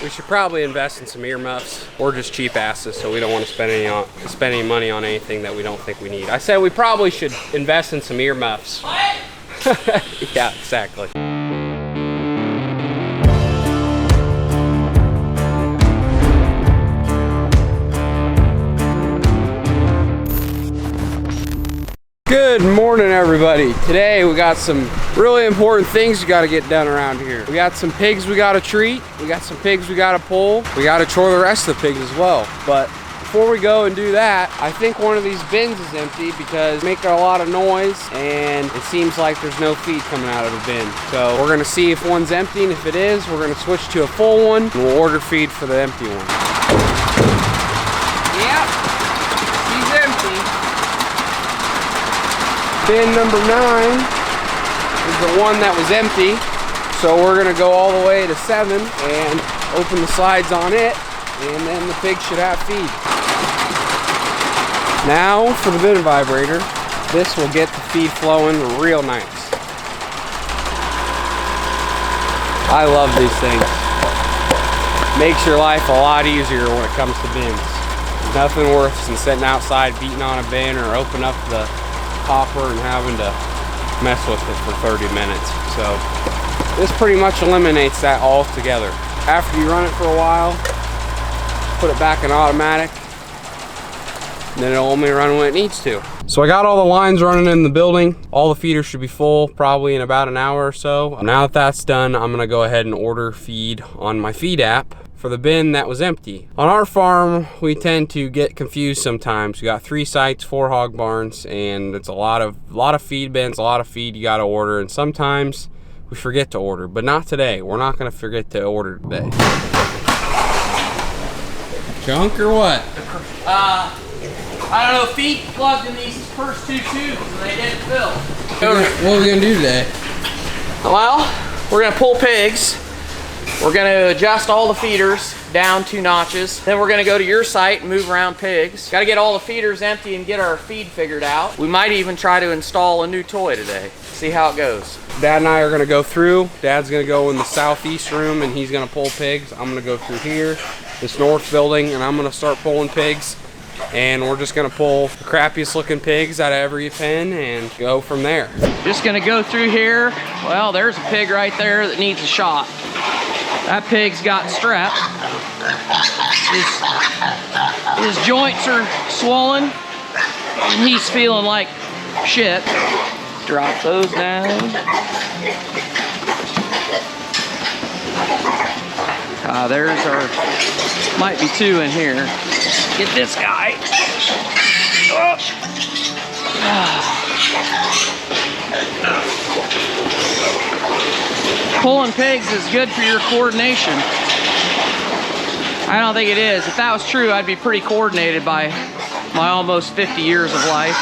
We should probably invest in some earmuffs. We're just cheap asses, so we don't want to spend any money on anything that we don't think we need. I said we probably should invest in some earmuffs. What? Yeah, exactly. Good morning, everybody. Today we got some really important things we got to get done around here. We got some pigs we got to treat. We got some pigs we got to pull. We got to chore the rest of the pigs as well. But before we go and do that, I think one of these bins is empty because it's making a lot of noise and it seems like there's no feed coming out of the bin. So we're gonna see if one's empty, and if it is, we're gonna switch to a full one and we'll order feed for the empty one. Yep, she's empty. Bin number 9 is the one that was empty. So we're gonna go all the way to 7 and open the slides on it, and then the pig should have feed. Now for the bin vibrator. This will get the feed flowing real nice. I love these things. Makes your life a lot easier when it comes to bins. There's nothing worse than sitting outside beating on a bin or open up the hopper and having to mess with it for 30 minutes. So this pretty much eliminates that altogether. After you run it for a while, put it back in automatic, and then it'll only run when it needs to. So I got all the lines running in the building. All the feeders should be full probably in about an hour or so. Now that that's done, I'm gonna go ahead and order feed on my feed app for the bin that was empty. On our farm, we tend to get confused sometimes. We got 3 sites, 4 hog barns, and it's a lot of feed bins, a lot of feed you gotta order, and sometimes we forget to order, but not today. We're not gonna forget to order today. Junk or what? I don't know, feed plugged in these first 2 tubes and they didn't fill. What are we gonna do today? Well, we're gonna pull pigs. We're gonna adjust all the feeders down 2 notches. Then we're gonna go to your site and move around pigs. Gotta get all the feeders empty and get our feed figured out. We might even try to install a new toy today. See how it goes. Dad and I are gonna go through. Dad's gonna go in the southeast room and he's gonna pull pigs. I'm gonna go through here, this north building, and I'm gonna start pulling pigs. And we're just gonna pull the crappiest looking pigs out of every pen and go from there. Just gonna go through here. Well, there's a pig right there that needs a shot. That pig's got strep. His joints are swollen and he's feeling like shit. Drop those down. There's our, might be 2 in here. Get this guy. Oh. Pulling pigs is good for your coordination. I don't think it is. If that was true, I'd be pretty coordinated by my almost 50 years of life.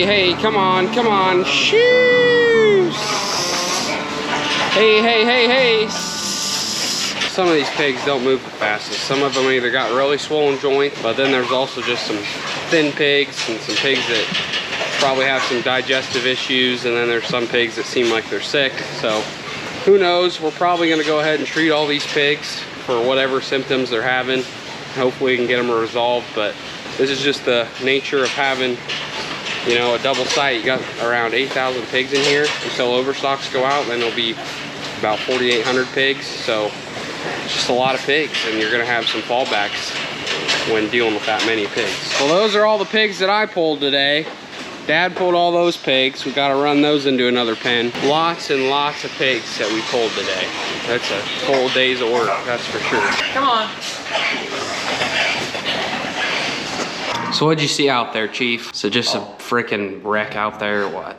Hey, come on, shoes. Hey. Some of these pigs don't move the fastest. Some of them either got really swollen joints, but then there's also just some thin pigs and some pigs that probably have some digestive issues, and then there's some pigs that seem like they're sick. So who knows? We're probably gonna go ahead and treat all these pigs for whatever symptoms they're having. Hopefully we can get them resolved, but this is just the nature of having, you know, a double site. You got around 8,000 pigs in here until overstocks go out. Then there'll be about 4,800 pigs. So it's just a lot of pigs, and you're gonna have some fallbacks when dealing with that many pigs. Well, those are all the pigs that I pulled today. Dad pulled all those pigs. We gotta run those into another pen. Lots and lots of pigs that we pulled today. That's a full day's of work, that's for sure. Come on. So what'd you see out there, Chief? So just a freaking wreck out there or what?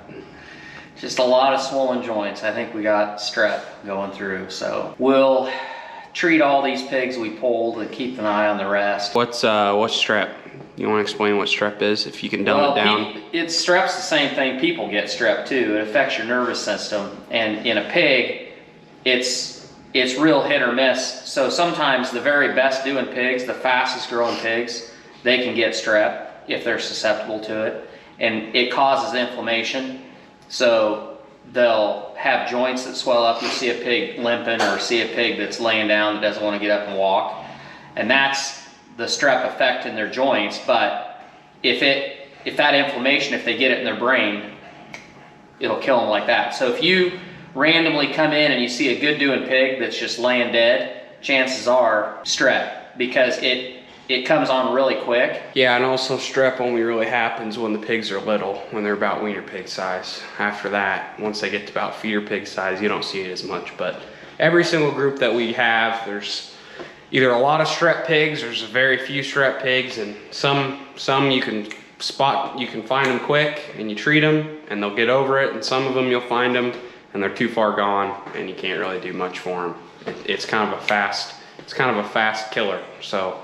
Just a lot of swollen joints. I think we got strep going through. So we'll treat all these pigs we pulled and keep an eye on the rest. What's strep? You want to explain what strep is, if you can dumb it down? Strep's the same thing. People get strep too. It affects your nervous system. And in a pig, it's real hit or miss. So sometimes the very best doing pigs, the fastest growing pigs, they can get strep if they're susceptible to it. And it causes inflammation. So they'll have joints that swell up. You see a pig limping or see a pig that's laying down that doesn't want to get up and walk. And that's the strep effect in their joints. But if that inflammation, if they get it in their brain, it'll kill them like that. So if you randomly come in and you see a good doing pig that's just laying dead, chances are strep, because it comes on really quick. Yeah, and also strep only really happens when the pigs are little, when they're about wiener pig size. After that, once they get to about feeder pig size, you don't see it as much. But every single group that we have, there's either a lot of strep pigs, there's very few strep pigs, and some you can spot, you can find them quick and you treat them and they'll get over it, and some of them you'll find them and they're too far gone and you can't really do much for them. It's kind of a fast killer. So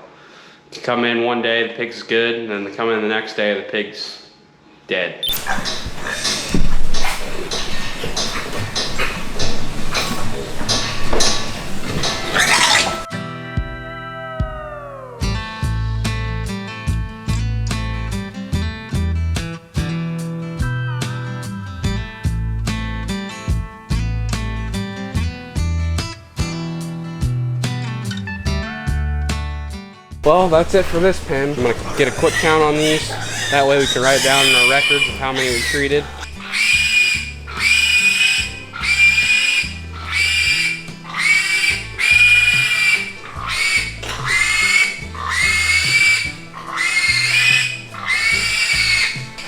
you come in one day, the pig's good, and then they come in the next day, the pig's dead. Well, that's it for this pen. I'm gonna get a quick count on these. That way we can write down in our records of how many we treated.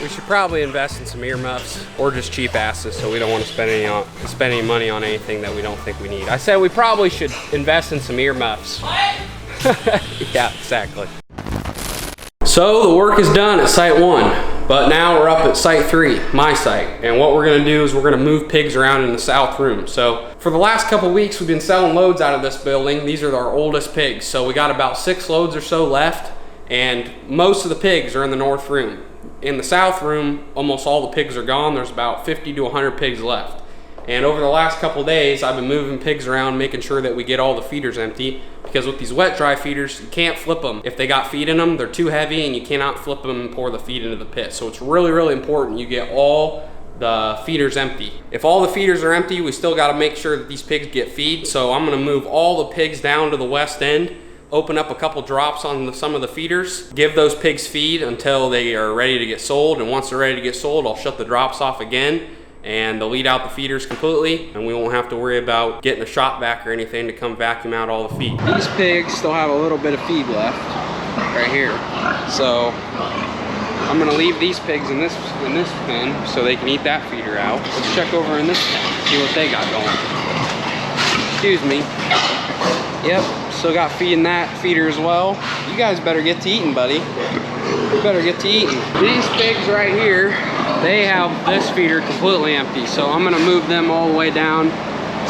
We should probably invest in some earmuffs or just cheap asses, so we don't want to spend any money on anything that we don't think we need. I said we probably should invest in some earmuffs. What? Yeah, exactly. So the work is done at site 1, but now we're up at site 3, my site. And what we're gonna do is we're gonna move pigs around in the south room. So for the last couple weeks, we've been selling loads out of this building. These are our oldest pigs. So we got about 6 loads or so left, and most of the pigs are in the north room. In the south room, almost all the pigs are gone. There's about 50 to 100 pigs left. And over the last couple days, I've been moving pigs around, making sure that we get all the feeders empty, because with these wet dry feeders, you can't flip them. If they got feed in them, they're too heavy and you cannot flip them and pour the feed into the pit. So it's really, really important you get all the feeders empty. If all the feeders are empty, we still gotta make sure that these pigs get feed. So I'm gonna move all the pigs down to the west end, open up a couple drops on some of the feeders, give those pigs feed until they are ready to get sold. And once they're ready to get sold, I'll shut the drops off again, and they'll lead out the feeders completely, and we won't have to worry about getting a shop vac or anything to come vacuum out all the feed. These pigs still have a little bit of feed left right here. So I'm gonna leave these pigs in this pen so they can eat that feeder out. Let's check over in this pen, see what they got going. Excuse me. Yep, still got feed in that feeder as well. You guys better get to eating, buddy. You better get to eating. These pigs right here, they have this feeder completely empty. So I'm gonna move them all the way down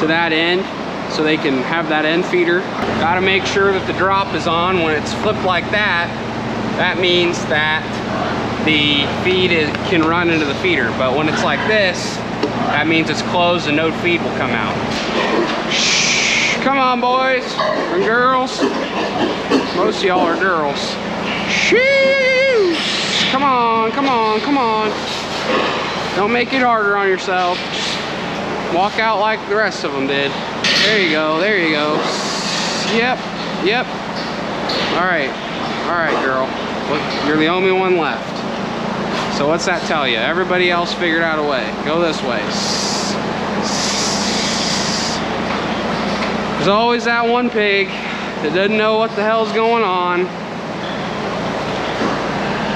to that end so they can have that end feeder. Gotta make sure that the drop is on. When it's flipped like that, that means that the feed can run into the feeder. But when it's like this, that means it's closed and no feed will come out. Shh, come on boys and girls. Most of y'all are girls. Shoo! Come on, come on, come on. Don't make it harder on yourself. Just walk out like the rest of them did. There you go, there you go. Yep, yep. All right, girl. Look, you're the only one left. So what's that tell you? Everybody else figured out a way. Go this way. There's always that one pig that doesn't know what the hell's going on.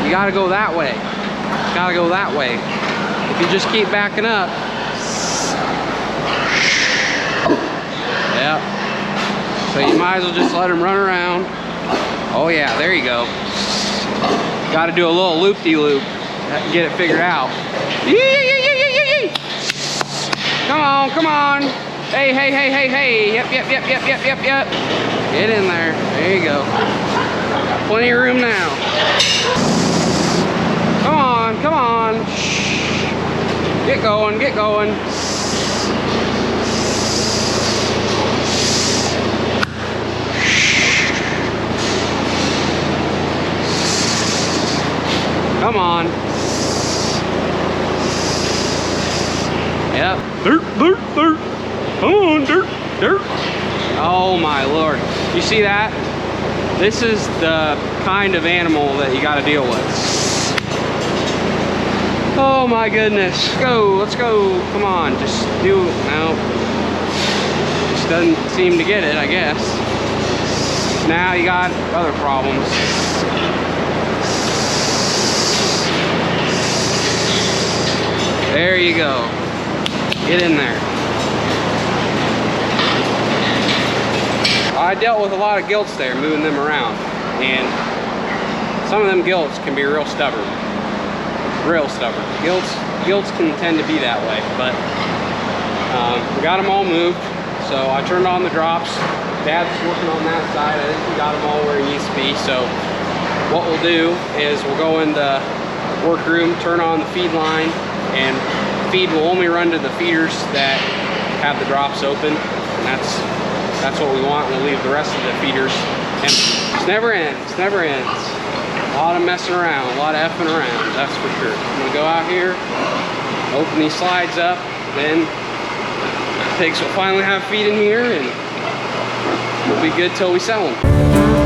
You gotta go that way. Gotta go that way. If you just keep backing up. Yep. So you might as well just let him run around. Oh yeah, there you go. Got to do a little loop-de-loop, get it figured out. Yee! Come on, come on. Hey, hey, hey, hey, hey. Yep. Get in there. There you go. Got plenty of room now. Come on, come on. Get going, get going. Come on. Yep. Dirt. Come on, dirt. Oh my Lord. You see that? This is the kind of animal that you gotta deal with. Oh my goodness. Let's go. Come on, just do, no. Just doesn't seem to get it, I guess. Now you got other problems. There you go. Get in there. I dealt with a lot of gilts there, moving them around. And some of them gilts can be real stubborn. Real stubborn. Gilts can tend to be that way, but we got them all moved. So I turned on the drops. Dad's working on that side. I think we got them all where he needs to be. So what we'll do is we'll go in the workroom, turn on the feed line, and feed will only run to the feeders that have the drops open, and that's what we want. We'll leave the rest of the feeders empty. It never ends, never ends. A lot of messing around, a lot of effing around, that's for sure. I'm gonna go out here, open these slides up, then pigs will finally have feed in here, and we'll be good till we sell them.